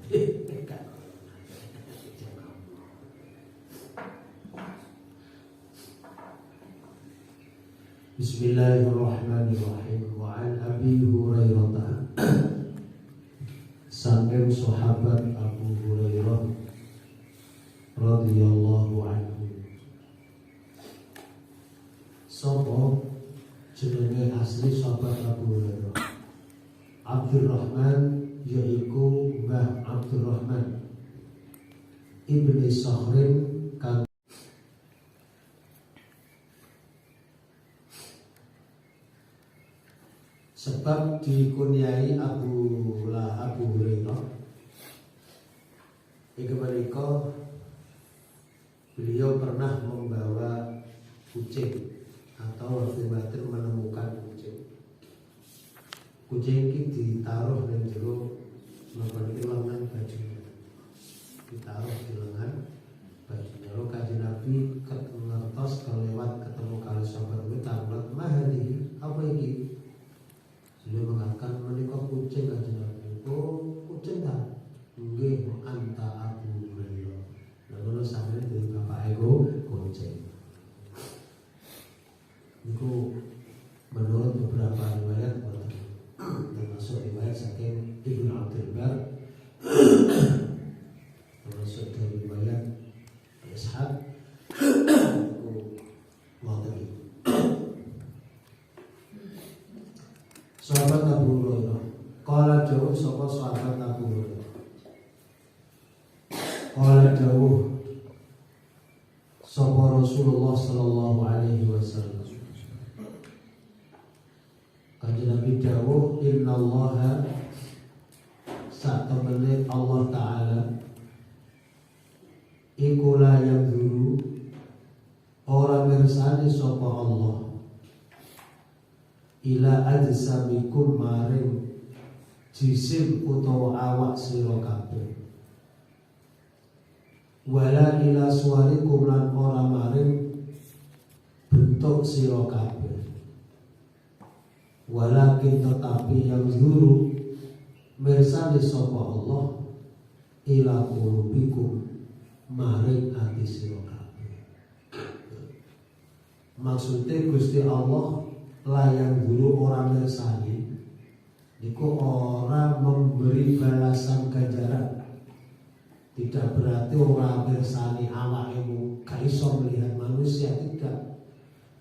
Bismillahirrahmanirrahim. Wa an Abi Hurairah, saking sahabat Abu Hurairah radhiyallahu anhu. Sapa jenenge asli sahabat Abu Hurairah? Abdurrahman, yaiku Mbah Abdurrahman Ibni Sakhrin kang sebab dikunyai Abu Hurairah iki menika beliau pernah membawa kucing atau riwayatnya menemukan kucing. Kucing ini ditaruh di jero lengan bajunya, ditaruh di lengan bajunya. Lalu Kanjeng Nabi ngertos kelewat ketemu kali sahabat itu takut mahadi apa ini? Beliau mengatakan menikah kucing Kanjeng Nabi. Oh kucing tak? Nggih anta Abu Hurairah. Lalu sampai dari bapak ego kucing. Itu menurut beberapa riwayat, termasuk riwayat saking Ibnu Abdul Bar, termasuk dari riwayat Ishaq, sahabat Abu Hurairah. Qala jauh sapa sahabat Abu Hurairah. Qala jauh sapa Rasulullah sallallahu alaihi wasallam. Kanjeng Nabi dawuh innallaha satemene Allah taala iku la yanzuru ora mirsani sapa Allah ila ajsamikum maring jisim utawa awak sira kabeh wala ila suwarikum lan ora maring bentuk sira kabeh walakin tetapi yang zuru mirsani sapa Allah ila qulubikum maring ati sira kabeh. Maksudnya Gusti Allah layang dulu orang mirsani niku orang memberi balasan ganjaran. Tidak berarti orang mirsani awakmu gak iso melihat manusia, tidak.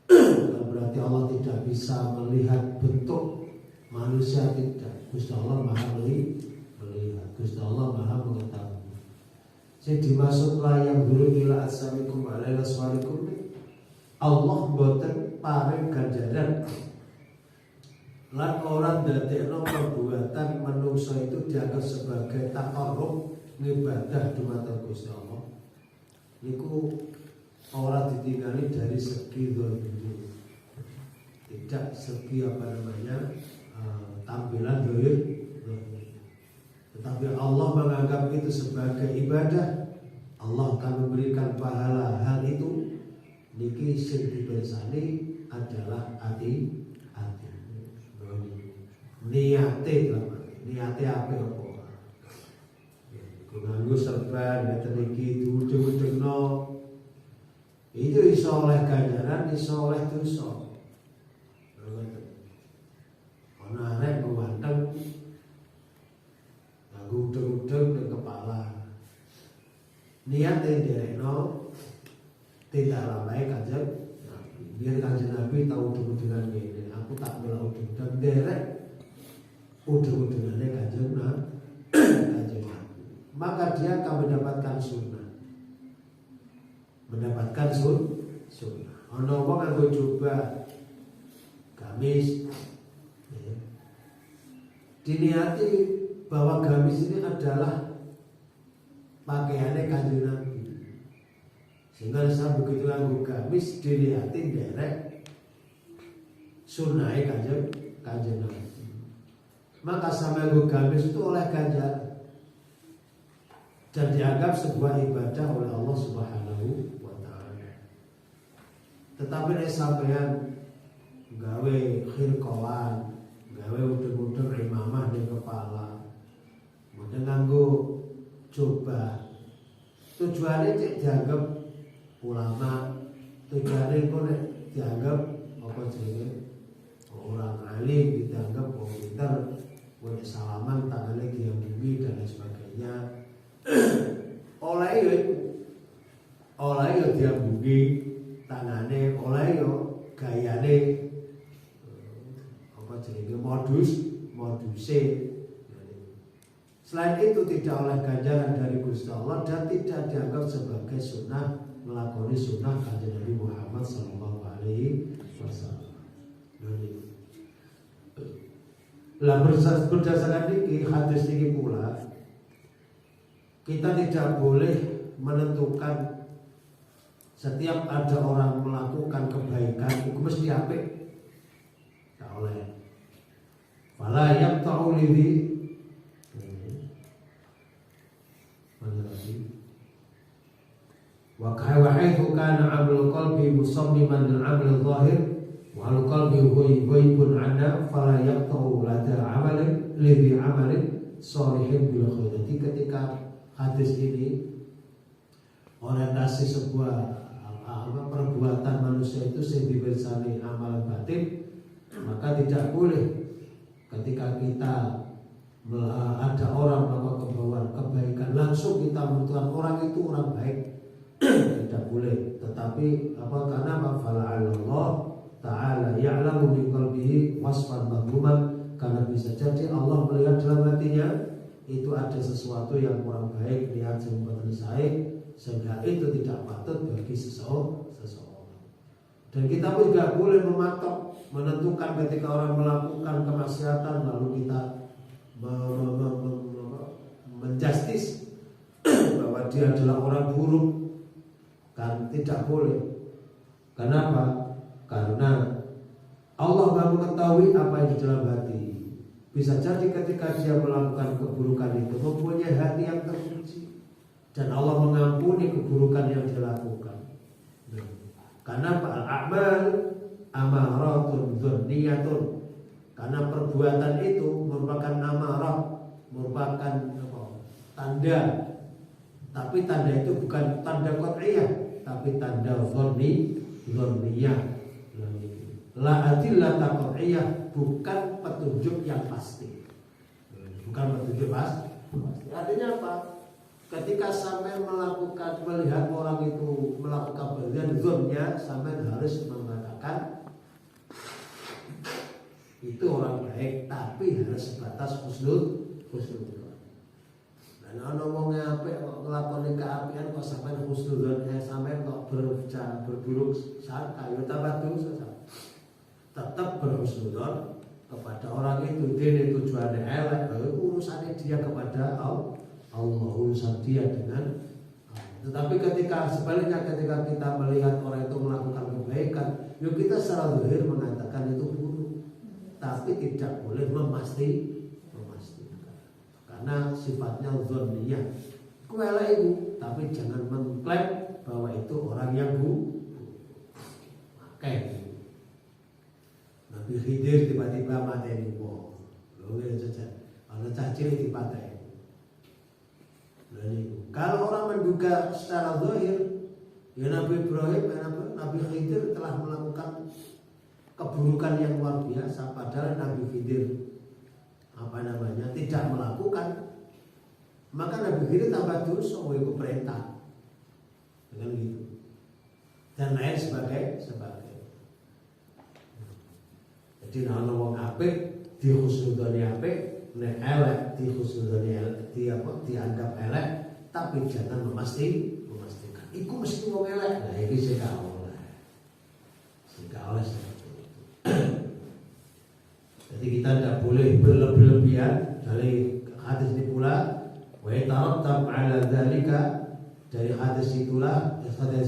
Bukan berarti Allah tidak bisa melihat bentuk manusia, tidak. Gusti Allah Maha melihat. Gusti Allah Maha mengetahui. Jadi dimaksud layang dulu ila asamikum alaihi waswalikum, Allah boten paring ganjaran lan orang dadekno perbuatan manusia itu dianggap sebagai takarrub ngibadah dumateng Gusti Allah. Niku ora ditinggali dari segi zahir, tidak segi tampilan zahir, tetapi Allah menganggap itu sebagai ibadah. Allah akan memberikan pahala hal itu. Niki sing dipirsani adalah hati. Niate apa? Nganggo serban ngeten iki diudeng-udengno. Itu iso oleh ganjaran, iso oleh dosa. Ana arek ngwanteng nganggo udeng-udeng ning kepala. Niate nderekno tidak ramai Kanjeng Nabi. Biar Kanjeng Nabi tahu udeng-udengan ngene, aku tak mela udeng dan derek udeng-udengannya Kanjeng Nabi. Maka dia akan mendapatkan sunnah. Sunnah. Ono wong nganggo jubah gamis, ya. Diniati bahwa gamis ini adalah pakaiannya Kanjeng Nabi. Sehingga saya begitu nganggo gamis diniati derek sunnahnya Kanjeng Nabi. Maka sama nganggo gamis itu oleh ganjaran dan dianggap sebuah ibadah oleh Allah Subhanahu wa ta'ala. Tetapi nek sampeyan gawe khirqawan, gawe udeng-udeng imamah di kepala, mboten nganggo coba tujuannya cek dianggap ulama, tujuannya kok dianggap apa jenenge orang alim, dianggap orang pintar, boleh salaman tangannya kiam bumi dan lain sebagainya. oleh yo diam bumi tangannya, oleh yo gayane apa jenenge moduse. Selain itu tidak oleh ganjaran dari Gusti Allah dan tidak dianggap sebagai sunnah melakoni sunnah kanjeng Nabi Muhammad Sallallahu Alaihi Wasallam. Lah berdasarkan ini hadis ini pula kita tidak boleh menentukan setiap ada orang melakukan kebaikan itu mesti apik. Tak oleh. Fala yaqta'u lidhi wa haythu kana 'amalul qalbi musammiman lil 'amal adh-dhahir wa al-qalbi ghaibun 'anna fala yaqta'u lada 'amalin lidhi 'amalin shalihin bil khairati. Ketika hadis ini orientasi sebuah perbuatan manusia itu sing dibersani amalan batin, maka tidak boleh ketika kita ada orang melakukan kebaikan langsung kita menentukan orang itu orang baik. Tidak boleh. Tetapi karena Allah Ta'ala ya'lamu min qalbihi wasfan madhmuman, karena bisa jadi Allah melihat dalam hatinya itu ada sesuatu yang kurang baik, lihat sehingga sehingga itu tidak patut bagi seseorang. Dan kita pun juga boleh mematok menentukan ketika orang melakukan kemaksiatan lalu kita menjustis bahwa dia adalah orang buruk, kan tidak boleh. Kenapa? Karena Allah Maha mengetahui apa yang di dalam hati. Bisa jadi ketika dia melakukan keburukan itu mempunyai hati yang terpuji dan Allah mengampuni keburukan yang dilakukan. Karena al-a'mal amaratun dzanniyatun. Karena perbuatan itu merupakan amarah, merupakan tanda. Tapi tanda itu bukan tanda qat'iyah, tapi tanda dzanniyah. La adillata qat'iyah, bukan petunjuk yang pasti. Bukan petunjuk pasti. Artinya apa? Ketika sampai melihat orang itu melakukan bagian zonnya, sampai harus mengatakan itu orang baik, tapi harus sebatas husnul. Dan orang ngomongnya apa kok ngelakoni keapian kok sampai husnul, sampai kok berbicara berburuk sangka, ya tambah dosa. Tetap berhusnul kepada orang itu, dia tujuannya elek, urusannya dia kepada Allah, urusan dia dengan. Tetapi ketika sebaliknya, ketika kita melihat orang itu melakukan kebaikan, yuk kita secara zahir mengatakan itu buruk, tapi tidak boleh memastikan, karena sifatnya dzanniyah. Kuela itu, tapi jangan mengklaim bahwa itu orang yang buruk. Makanya Nabi Khidir tiba-tiba mateni wong. Lho ngene jajan. Ana cacil dipateni. Kalau orang menduga secara zahir, ya Nabi Ibrahim, Nabi Khidir telah melakukan keburukan yang luar biasa, padahal Nabi Khidir tidak melakukan, maka Nabi Khidir tambah dosa, itu perintah, dengan gitu, dan lain sebagainya. Jadi nek wong apik dihusnudoni apik, nek elek dihusnudoni dianggap elek, tapi jangan memastikan. Iku mesti wong elek. Nah iki sing gak oleh. Seperti itu. Jadi kita tidak boleh berlebihan. Dari hadis ini pula, wa tarattab ala dzalika, dari hadis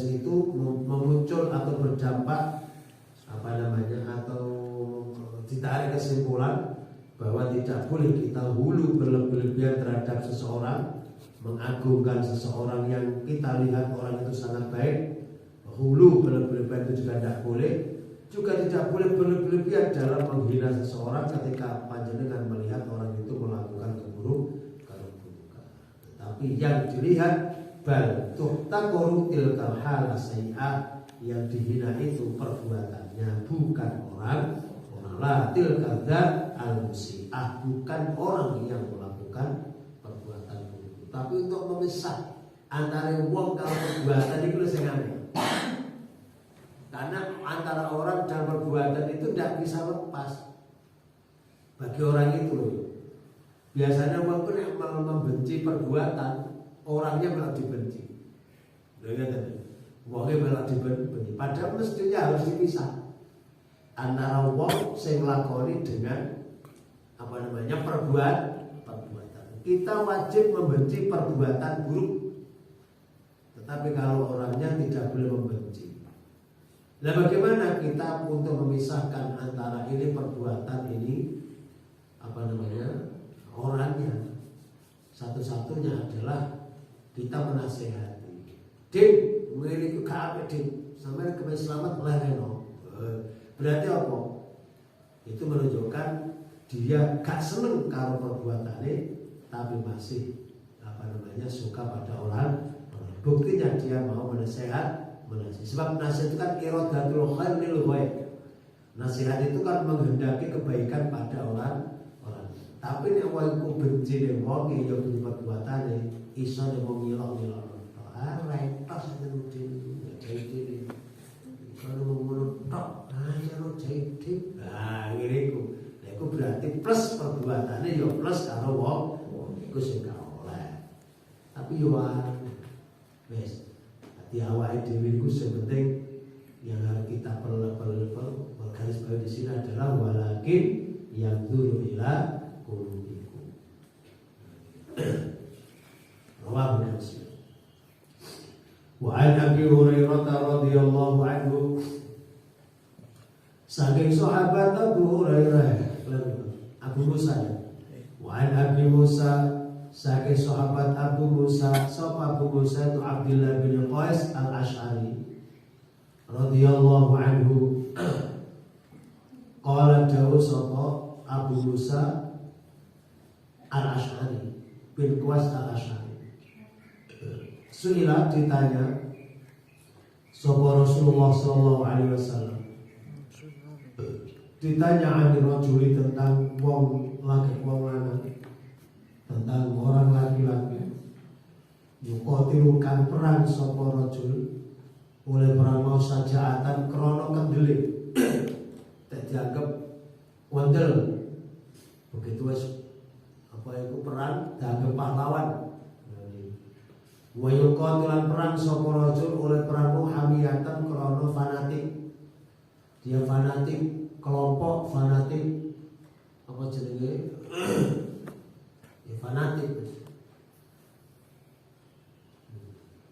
itu memuncul atau berdampak atau ditarik kesimpulan bahwa tidak boleh kita hulu berlebihan terhadap seseorang, mengagungkan seseorang yang kita lihat orang itu sangat baik. Hulu berlebihan itu juga tidak boleh. Juga tidak boleh berlebihan dalam menghina seseorang ketika panjenengan melihat orang itu melakukan keburukan. Tetapi yang dilihat, bal tuhtakoru tilkal hal sayi'ah, yang dihina itu perbuatannya, bukan orang la tilkal dzat al-musi'ah, bukan orang yang melakukan perbuatan buruk. Tapi untuk memisah antara wong kalau perbuatan itu sing aneh. Karena antara orang dan perbuatan itu tidak bisa lepas. Bagi orang itu, biasanya orang pun yang membenci perbuatan, orangnya malah dibenci. Wongnya malah dibenci. Padahal mestinya harus dipisah antara wong sing nglakoni dengan perbuatan. Kita wajib membenci perbuatan buruk. Tetapi kalau orangnya tidak boleh membenci. Nah, bagaimana kita untuk memisahkan antara ini perbuatan ini orangnya? Satu-satunya adalah kita menasehati. Dik, memiliki KAP dik, sampai ke selamat meleheno. Berarti apa? Itu menunjukkan dia gak seneng kalau perbuatannya, tapi masih suka pada orang. Buktinya dia mau menasihat. Sebab nasihat itu kan iradatul khair lil ghair. Nasihat itu kan menghendaki kebaikan pada orang. Tapi nek wong iku benci ning wong ya benci perbuatane, iso nek wong ngilok-ngilok. Retos nudin jadi kalau ngono tok, jero jadi. Ngene iku. Nek iku berarti plus perbuatane ya plus karo wong iku sing gak oleh. Tapi yo wis di awal dewi itu sepenting yang harus kita perlu garis bawah di sini adalah walakin yang dulu ila kulubikum. Rawahu Muslim. Wa an Abi Hurairah radhiyallahu anhu, saking sahabat Abu Hurairah Abu Musa. Wa an Abi Musa, saking sahabat Abu Musa, sapa Abu Musa itu Abdullah bin Qais al-Ash'ari radhiyallahu anhu. Qala dawu sapa Abu Musa al-Ash'ari bin Qais al-Ash'ari, suila ditanya sapa Rasulullah sallallahu alaihi wasallam, ditanya anil rajuli tentang wong lanang, tentang orang laki-laki yuqatilukan perang sapa rajul oleh perang mau sajaatan krono kendele tak dianggap wandel, begitu wis itu perang dianggap pahlawan. Wa yuqatilan perang sapa rajul oleh perang mau hamiyatan krono fanatik, dia fanatik, kelompok fanatik fanatik.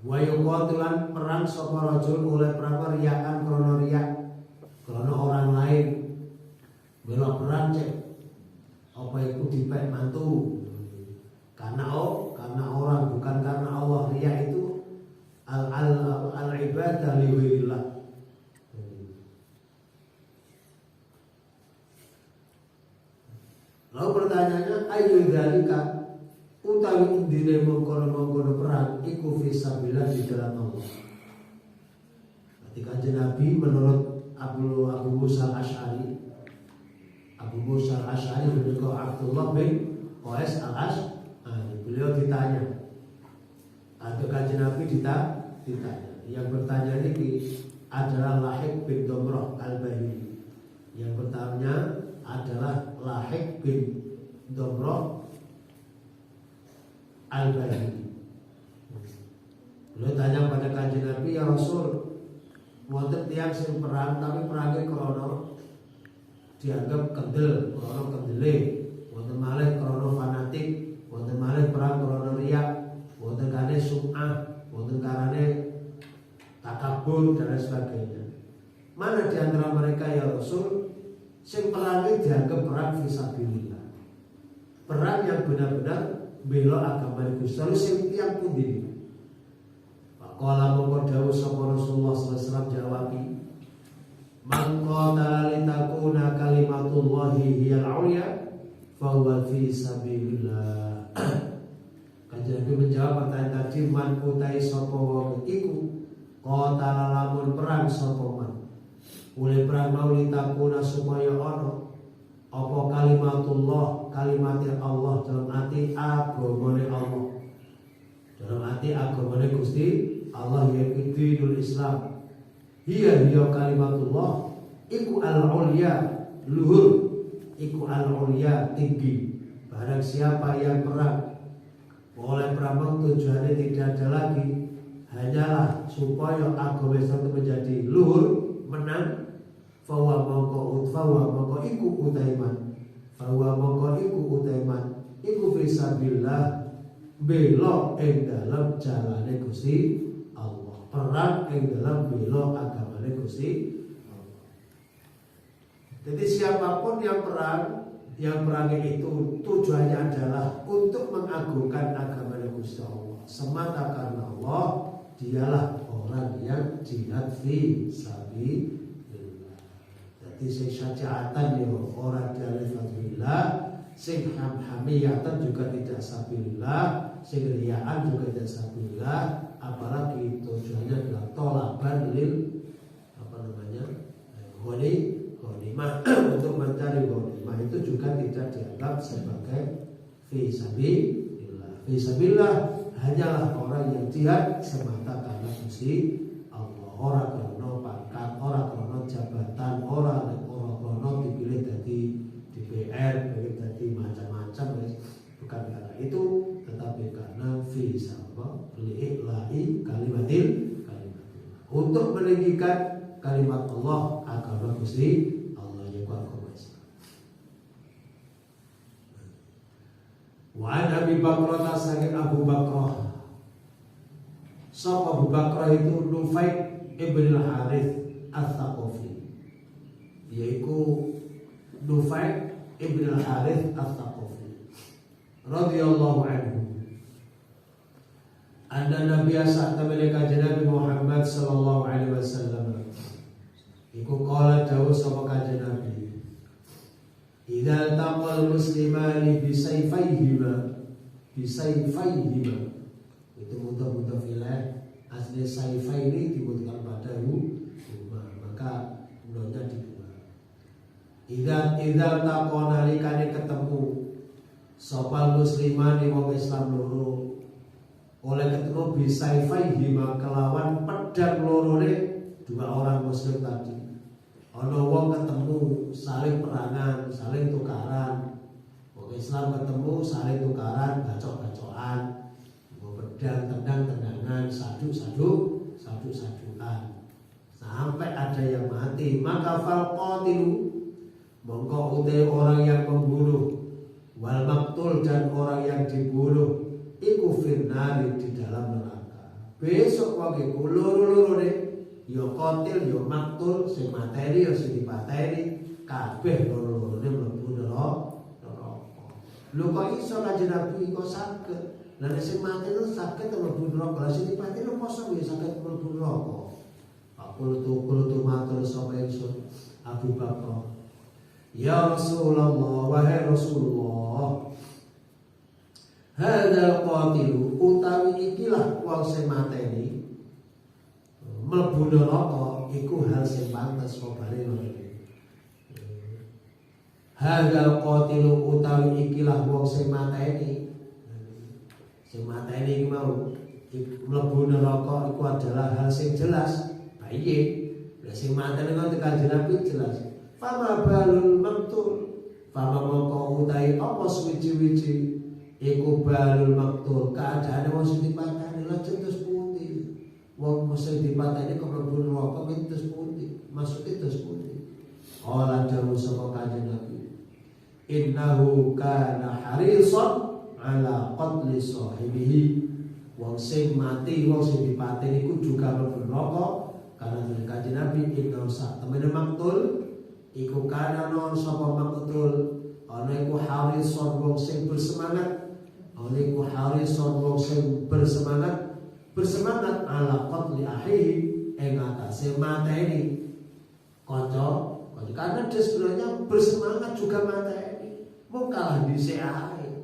Wa yuqatilan perang sapa rajul oleh perang riyakan krono riyak, krono orang lain. Bela perang cek apa itu dipek mantu karena orang, bukan karena Allah. Riya itu al ibadah li ghairillah. Lalu pertanyaannya, ayu dzalika, utawi indine mengkono-mengkono perang iku fisabilillah, di dalam Allah. Ketika Nabi menurut Abu Musa al-Ash'ari, Abu Musa al-Ash'ari beliau Abdullah bin Qais al-Ash'ari, beliau ditanya, atau Kanjeng Nabi ditanya, yang bertanya ini adalah Lahik bin Domroh al-Bahili. Yang bertanya adalah Lahik bin Domroh al-Bahili. Beliau tanya pada Kanjeng Nabi, ya Rasul, wonten tiyang sing perang tapi perangnya krono dianggap kendel, krono kendele, wonten malih krono fanatik, wonten malih perang krono riya, wonten kane sum'ah, wonten karane takabur dan lain sebagainya. Mana di antara mereka ya Rasul sing perangnya dianggap perang fisabilillah, perang yang benar-benar bela agama Gusti Allah, sing tiyang pundi? Qala mongko dawuh sapa Rasulullah sallallahu alaihi wasallam jawabi, man qala litakuna kalimatullahi hiyal ulya fa huwa fi sabilillah. Kanjeng Nabi menjawab pertanyaan dadi man utai sapa wong iku qatala lamun perang sapa man. Oleh perang mau litakuna supaya ana apa kalimatullah, kalimatnya Allah dalam hati agamane Allah. Dalam hati agamane Gusti Allah yaiku dinul Islam. Hiya kalimatullah iku al-ulya, luhur, iku al-ulya, tinggi. Barang siapa yang perang oleh perang tujuannya tidak ada lagi hanyalah supaya agama Islam itu menjadi luhur, menang. Fawa mongko iku utaiman. Fawa mongko iku utaiman. Iku fisabilillah, bela ing dalam jalane Gusti Allah. Perang ing dalam bela agamane Gusti Allah. Jadi siapapun yang perang itu tujuannya adalah untuk mengagungkan agamane Gusti Allah. Semata karena Allah, dialah orang yang jihad fi sabilillah. Jadi sing syaja'atan ya orang dari fadlillah, sing hamiyatan juga tidak sabilillah, sing riyaan juga tidak sabilillah, apalagi tujuannya adalah tolaban lil ghanimah untuk mencari ghanimah, itu juga tidak dianggap sebagai fi sabilillah. Fi sabilillah hanyalah orang yang jihad semata karena Gusti Allah, orang karena pangkat, orang karena jabatan, orang karena dipilih dari DPR, dipilih dari macam-macam, bukan karena itu, tetapi karena fi sabilillah kalimatil, untuk meninggikan kalimat Allah, agama Gusti Allah yang agama Islam. Wa an Abi Bakrah saking Abu Bakrah. Sapa Abu Bakrah itu Nufai ibn al-Harith al-Thaqafi, yaitu Nufai ibn al-Harith al-Thaqafi radhiyallahu anhu. Anda Nabi saat mereka Nabi Muhammad sallallahu alaihi wasallam iku qala dawuh sapa kanjeng Nabi, idza taqal muslimani bisayfayhima itu mudah-mudah filah asli sayfaini dibutuhkan pada maka nonnya dua. Idza taqona likane ketemu sapa muslimani wong Islam loro oleh ketemu bisayfaihima kelawan pedang lorone dua orang muslim tadi. Ono wong ketemu saling perangan, saling tukaran. Wong Islam ketemu saling tukaran, bacok-bacokan, pedang, tendang-tendangan, sadu-saduan. Sampai ada yang mati, maka fal qatilu mongko utai orang yang membunuh, wal maktul dan orang yang dibunuh iku finnari di dalam neraka. Besok wong iku loro-lorone ya qatil ya maktul, sing materi ya sing dipateni, kabeh loro-lorone mlebu neraka. Lho kok iso kanjeng Nabi kok saged? Lah nek sing mati itu saged mlebu neraka, lah sing dipateni mosok ya saged mlebu neraka. Qultu matur sapa ingsun Abu Bakar, ya Rasulullah, wahai Rasulullah, hadal qatilu utawi ikilah wong sing mateni mlebu neraka iku hal sing pantes kobare ngene. Hadal qatilu utawi ikilah wong sing mateni iki mau mlebu neraka iku adalah hal sing jelas. Baik, lah sing mateni kok Kanjeng Nabi jelas. Fama balul maktul, fama mongko utahi apa suwi-wiji iku balul maktul, keadaane wong sing dipateni lha terus pundi. Wong mesti dipateni kok mlebu neraka terus pundi? Maksude terus pundi? Ora dawuh sapa Kanjeng Nabi, innahu kana harisan ala qatli sahibihi. Wong sing mati, wong sing dipateni iku juga mlebu neraka karena dari Kanjeng Nabi inna sak temene maktul iku kana non sapa maktul ana iku harisan wong sing bersemangat, ana iku harisan wong sing bersemangat ala qatli ahihi ing atase mateni kanca. Karena dia sebenarnya bersemangat juga mateni, mung kalah dhisik ae.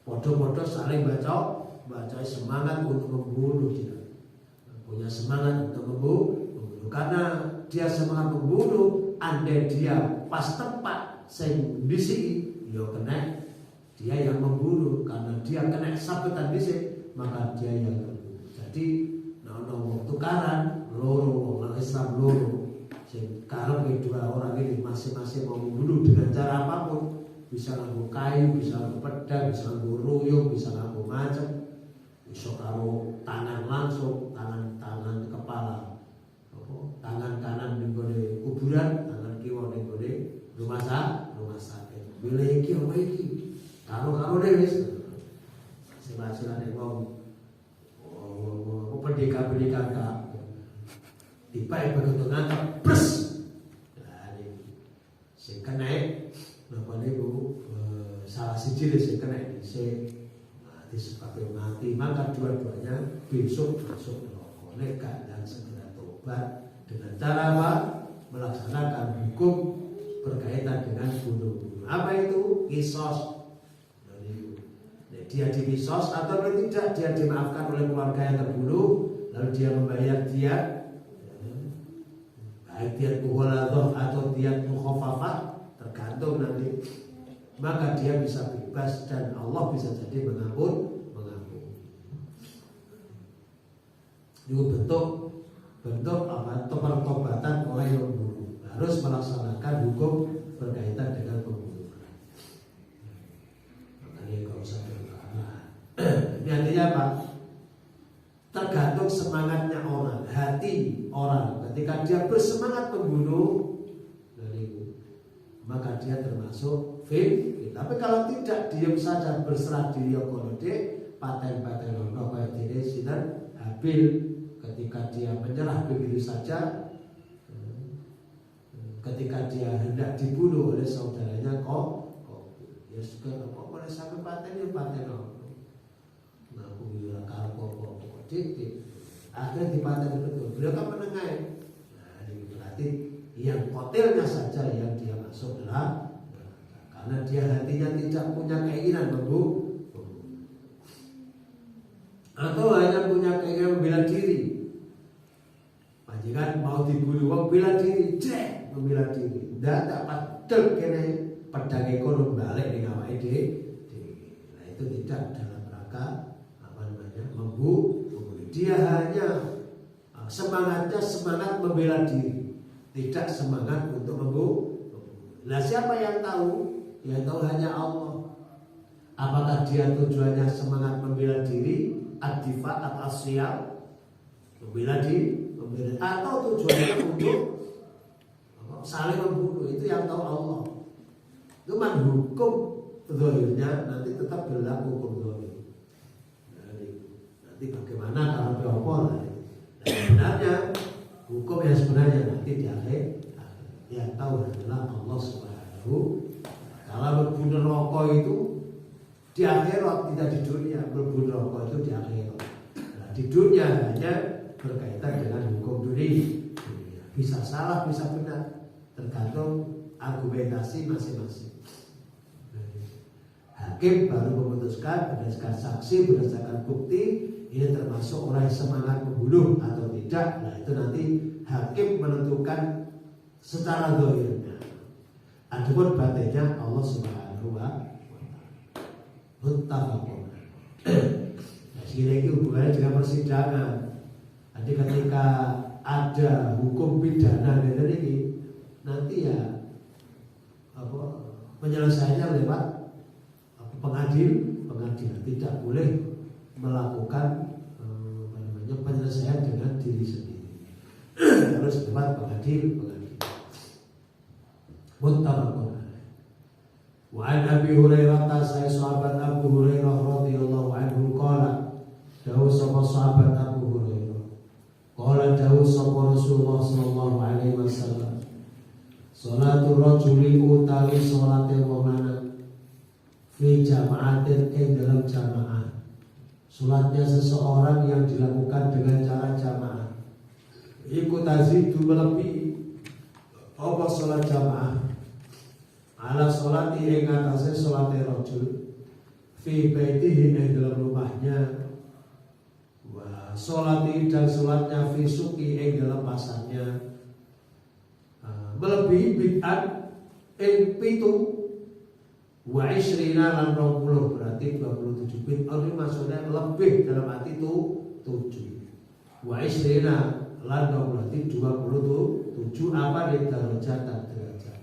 Padha-padha saling bacok baca semangat untuk membunuh dia. Punya semangat untuk membunuh. Karena dia semangat membunuh, andai dia pas tepat sing disiki, ya kena dia yang membunuh. Karena dia kena sabetan disik, maka dia yang terbunuh. Jadi wong tukaran loro wong Islam loro sing karep dua orang ini masing-masing mau membunuh dengan cara apapun, bisa nganggo kayu, bisa nganggo pedang, bisa nganggo ruyung, bisa nganggo macam, bisa karo tangan langsung, tangan kepala, tangan kanan ning gone kuburan, tangan kiwa ning gone rumah sakit. Bila iki apa iki? Karo dhewe wis. Masing-masing wong pendekar kak tiba begitu ngantar plus nah ini saya kena napa niku salah siji saya kena saya disebabkan mati, maka dua-duanya besok masuk neraka. Nek dan segera tobat dengan cara apa? Melaksanakan hukum berkaitan dengan bunuh. Apa itu? Qisas. Dia dikisos atau tidak, dia dimaafkan oleh keluarga yang terbunuh, lalu dia membayar diat, baik diat mughaladah atau diat mukhafafah, tergantung nanti. Maka dia bisa bebas dan Allah bisa jadi mengampun. Itu bentuk apa? Pertobatan orang yang membunuh harus melaksanakan hukum berkaitan dengan pembunuhan. Makanya kalau usah ini artinya apa? Tergantung semangatnya orang, hati orang. Ketika dia bersemangat membunuh, maka dia termasuk fil. Tapi kalau tidak, diam saja berserah diri kolode, paten-paten ono kaya dene sinan Habil, ketika dia menyerah begitu saja, ketika dia hendak dibunuh oleh saudaranya ya suka kok boleh sampai paten ono. Akhirnya dipaten betul. Beliau kan menengahi. Nah, ini berarti yang kotilnya saja yang dia masuk dalam, karena dia hatinya tidak punya keinginan membunuh, atau hanya punya keinginan membela diri. Majikan mau dibunuh, wong bela diri, membela diri. Tidak padel kene pedang ekonomi balik di awake dhewe. Nah, itu tidak dalam rangka membunuh. Dia hanya semangatnya semangat membela diri, tidak semangat untuk membunuh. Nah, siapa yang tahu? Yang tahu hanya Allah. Apakah dia tujuannya semangat membela diri, ad-difa atau asyal, membela diri, atau tujuannya untuk saling membunuh? Itu yang tahu Allah. Cuman hukum zahirnya nanti tetap berlaku hukum zahir. Nanti bagaimana kalau beropol? Sebenarnya hukum yang sebenarnya nanti di akhir yang tahu adalah Allah Subhanahu. Kalau berbunuh rokok itu di akhirat, tidak di dunia. Berbunuh rokok itu di akhirat. Nah, di dunia hanya berkaitan dengan hukum dunia. Bisa salah, bisa benar, tergantung argumentasi masing-masing. Hakim baru memutuskan berdasarkan saksi, berdasarkan bukti. Ini termasuk orang semangat membunuh atau tidak. Nah, itu nanti hakim menentukan secara zahirnya. Adapun batinnya Allah Subhanahu wa taala. Muttafaqun. Nah, ini hubungannya dengan persidangan. Jadi ketika ada hukum pidana ini, nanti ya penyelesaiannya lewat pengadilan, tidak boleh melakukan penyelesaian dengan diri sendiri. Harus lewat pengadilan. Muttafaqun. Wa an Abi Hurairah saya sahabat Abu Hurairah radhiyallahu anhu qala, dawu sapa sahabat Abu Hurairah, qala dawu sapa Rasulullah sallallahu alaihi wasallam, salatul rajuli utawi salate wong lanang fi jama'atin ing dalam jamaah. Salatnya seseorang yang dilakukan dengan cara jamaah, ikut tazidu melebihi apa salat jamaah ala salati ing atase salate rajul fi baitihi ing dalam rumahnya Sholati dan sholatnya fisuki ing dalam pasarnya melebihi bid'at ing pitu wa isrina lan 20 berarti 27 bid'at ini maksudnya lebih dalam arti itu 7 wa isrina lan berarti 27 apa di derajat dan derajat.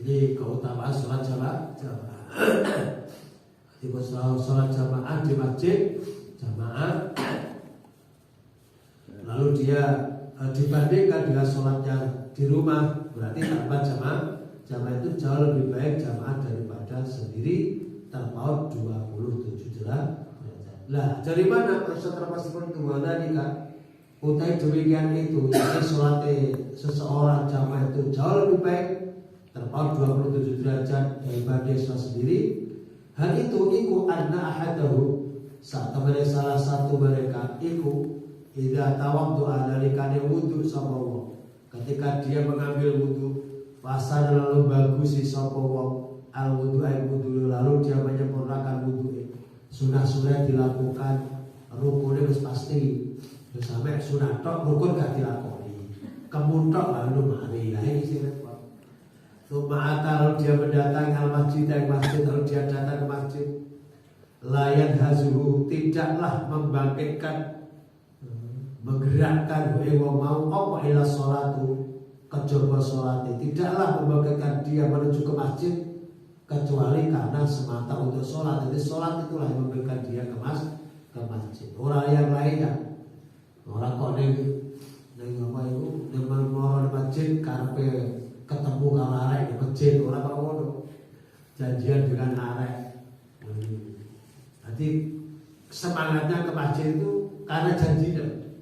Jadi keutamaan sholat jamaah di sholat jamaah di masjid jamaah, lalu dia dibandingkan dengan sholatnya di rumah berarti tanpa jamaah itu jauh lebih baik jamaah daripada sendiri terpaut 27 derajat. Lah dari mana terlepas seperti itu tadi kan? Utai demikian itu, jadi sholat seseorang jamaah itu jauh lebih baik terpaut 27 derajat daripada sholat sendiri. Hal itu iku anna ahadahu salah satu mereka iku idza tawaddu'a nalikane wudu sapa wong. Ketika dia mengambil wudu, pasal lalu bagus si sapa wong al wudu ay wudu lalu dia menyempurnakan wudu. Sunah-sunah dilakukan, rukunnya wis pasti. Terus sampai sunah tok rukun gak dilakoni. Kemutok lalu mari. Lah iki sing repot. Lalu dia mendatangi al-masjid dan masjid, lalu dia datang ke masjid. Layan hazuhu tidaklah membangkitkan, menggerakkan wong mau apa ila sholatu kejaba sholati, tidaklah membangkitkan dia menuju ke masjid kecuali karena semata untuk sholat. Jadi sholat itulah yang memberikan dia ke masjid. Orang yang lainnya, orang kok neng apa itu neng di masjid karpe ketemu kalau arek di masjid orang kok ngono janjian dengan arek. Jadi semangatnya ke masjid itu karena janji deh.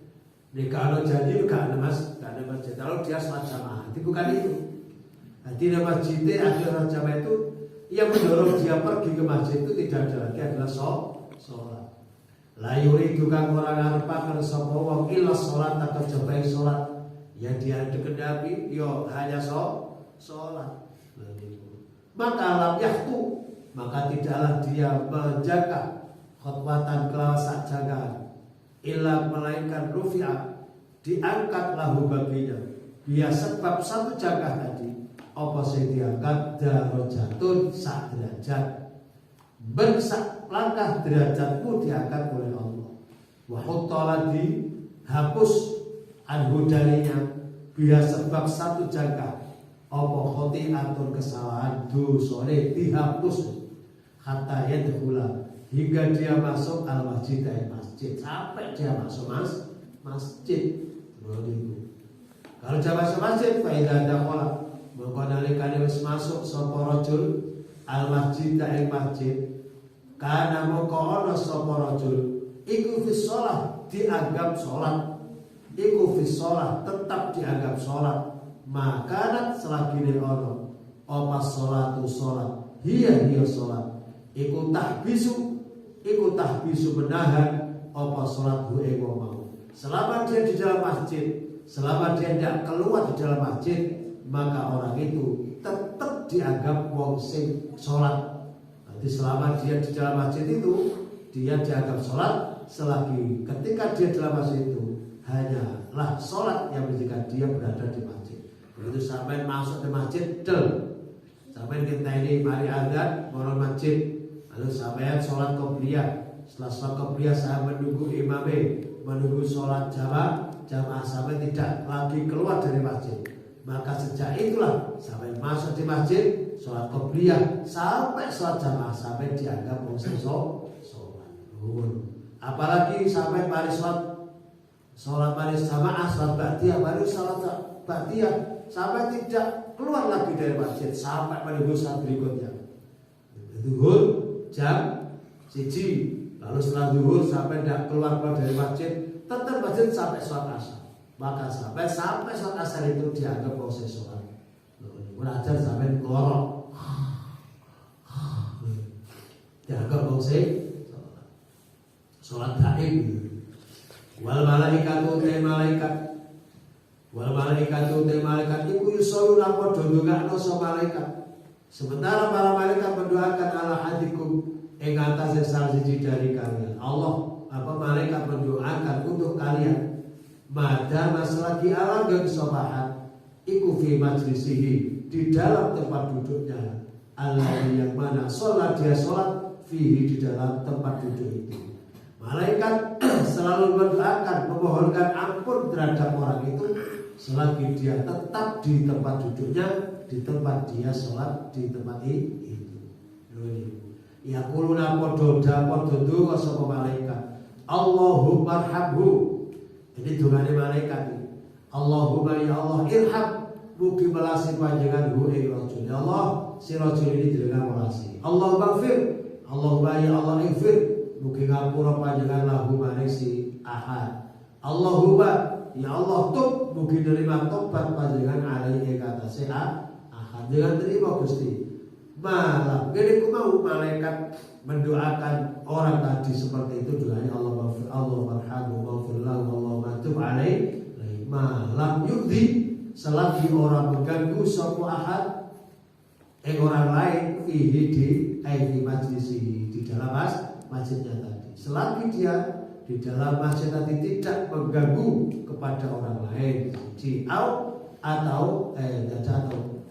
Nih kalau janji itu gak ada masjid. Kalau dia sholat jamaah, itu bukan itu. Jadi di masjidnya ada sholat jamaah itu yang mendorong dia pergi ke masjid itu tidak ada lagi adalah sholat. La yuridu kang orang arepaken sapa wong illa sholat atau jabai sholat. Yang dia dikehendaki yo hanya sholat. Maka lam yahtu, maka tidaklah dia menjaga khotbatan kelawasan jagaan illa melainkan rufi'ah diangkat lahu baginya. Dia sebab satu jaga tadi apa sing diangkat darajatun sak derajat ben sak langkah derajatmu diangkat oleh Allah. Wa hutala dihapus anhu darinya biar sebab satu jaga apa khoti'atun kesalahan dosane dihapus hatta yadkhula hingga dia masuk al-masjid sampai dia masuk masjid. Kalau dia masuk masjid fa idza dakhala mongko nalikane wis masuk sapa rajul al-masjid ing masjid kana mongko ana sapa rajul iku fi shalah dianggap salat, iku fi shalah tetap dianggap salat, maka selagi ono apa salatu salat hiya salat iku tahbisu menahan apa salat ing mau. Selama dia di dalam masjid, selama dia tidak keluar di dalam masjid, maka orang itu tetap dianggap wong sing sholat. Jadi selama dia di dalam masjid itu, dia dianggap sholat. Selagi ketika dia dalam masjid itu, hanyalah sholat yang menjadikan dia berada di masjid. Begitu sampai masuk di masjid, sampai kita ini mari azan, mau masjid, lalu sampai sholat qobliyah. Setelah sholat qobliyah saya menunggu imamnya, menunggu sholat jamaah sampai tidak lagi keluar dari masjid. Maka sejak itulah sampai masuk di masjid, sholat qobliyah sampai sholat jamaah sampai dianggap sholat. Apalagi sampai mari sholat mari jamaah, sholat ba'diyah, mari sholat ba'diyah sampai tidak keluar lagi dari masjid sampai menunggu saat berikutnya. Zuhur jam 1, lalu setelah zuhur sampai tidak keluar dari masjid, tetap masjid sampai sholat asar. Maka sampai sholat asar itu dianggap proses sholat. Belajar sampai ngorok, dianggap proses sholat daim. Wal malaikatu te malaikat, iku yusalluna padha ndongakno sapa malaikat. Sementara para malaikat mendoakan ala hadikum ing atase salah siji fi majlisihi, di dalam tempat duduknya, alladzi yang mana sholat dia sholat fihi, di dalam tempat duduk itu. Malaikat selalu mendoakan, memohonkan ampun terhadap orang itu selagi dia tetap di tempat duduknya, di tempat dia sholat, di tempat itu. Ya kuluna podo donga sapa malaikat, Allahumma arhamhu. Ini dungane malaikat ini. Allahumma ya Allah irham, mugi melasi panjenengan hu ing rajul. Ya Allah, si rajul ini dengan melasi. Allahumma ighfir, Allahumma ya Allah ighfir, mugi ngapura panjenengan lahu maring si Ahad. Allahumma ya Allah tub, mugi nerima tobat panjenengan alaihi kata si Ahad. Dengan terima Gusti. Malah jadi mau malaikat mendoakan orang tadi seperti itu, doanya Allah maghfir, Allah marhamu, maghfir lahu, Allah matub alaihi. Malam yudhi, selagi orang mengganggu sapa ahad orang lain fihi di majlis, di dalam masjidnya tadi, selagi dia di dalam masjid tadi tidak mengganggu kepada orang lain, atau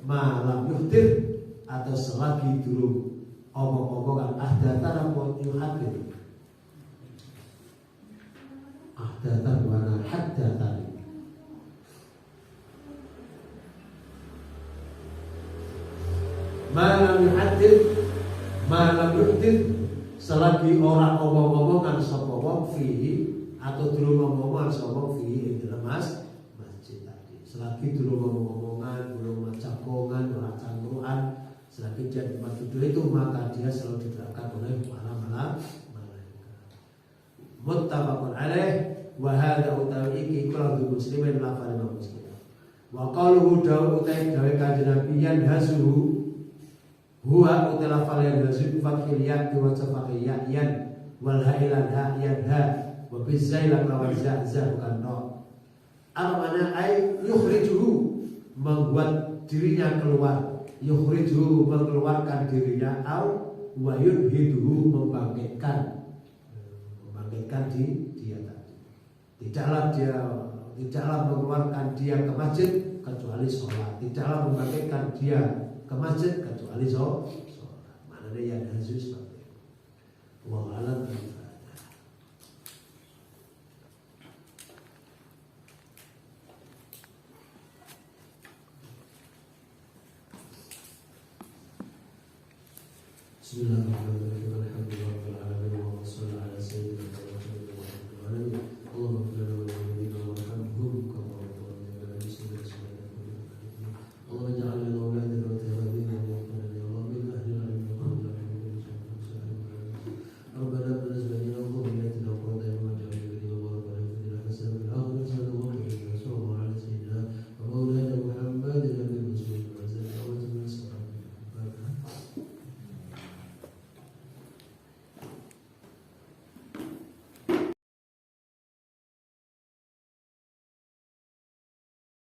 malam yudhi, atau selagi dulu omong-omongan ahdatan apa yuhadir, ahdatan wana haddatan. Malam yuhadir, selagi orang omong-omongan sapa wong fihi, atau dulu omongan sapa wong fihi ing dalam masjid tadi, selagi dulu omong-omongan, belum macakongan, ora cangkruan, selagi dia di tempat duduk itu, maka dia selalu didoakan oleh para malaikat. Muttafaqun alaih, wa hadza utawi iki kullu muslimin lafal muslim. Wa qaluhu dawu utai dawe kanjeng Nabi yanhazuhu, huwa utala fal yanhazu fathil ya wa tafaqiyyan wal hailan ha yanha wa bizailan lawan za bukan no. Armana ay yukhrijuhu, membuat dirinya keluar, yukhrijuhu mengeluarkan dirinya, au wa yubhiduhu membangkitkan dia tadi. Tidaklah mengeluarkan dia ke masjid kecuali sholat, tidaklah membangkitkan dia ke masjid kecuali sholat. Maknanya yang hazu seperti itu. Wallahu a'lam. Bismillahirrahmanirrahim. Alhamdulillahirabbil alamin wa shallallahu ala sayyidina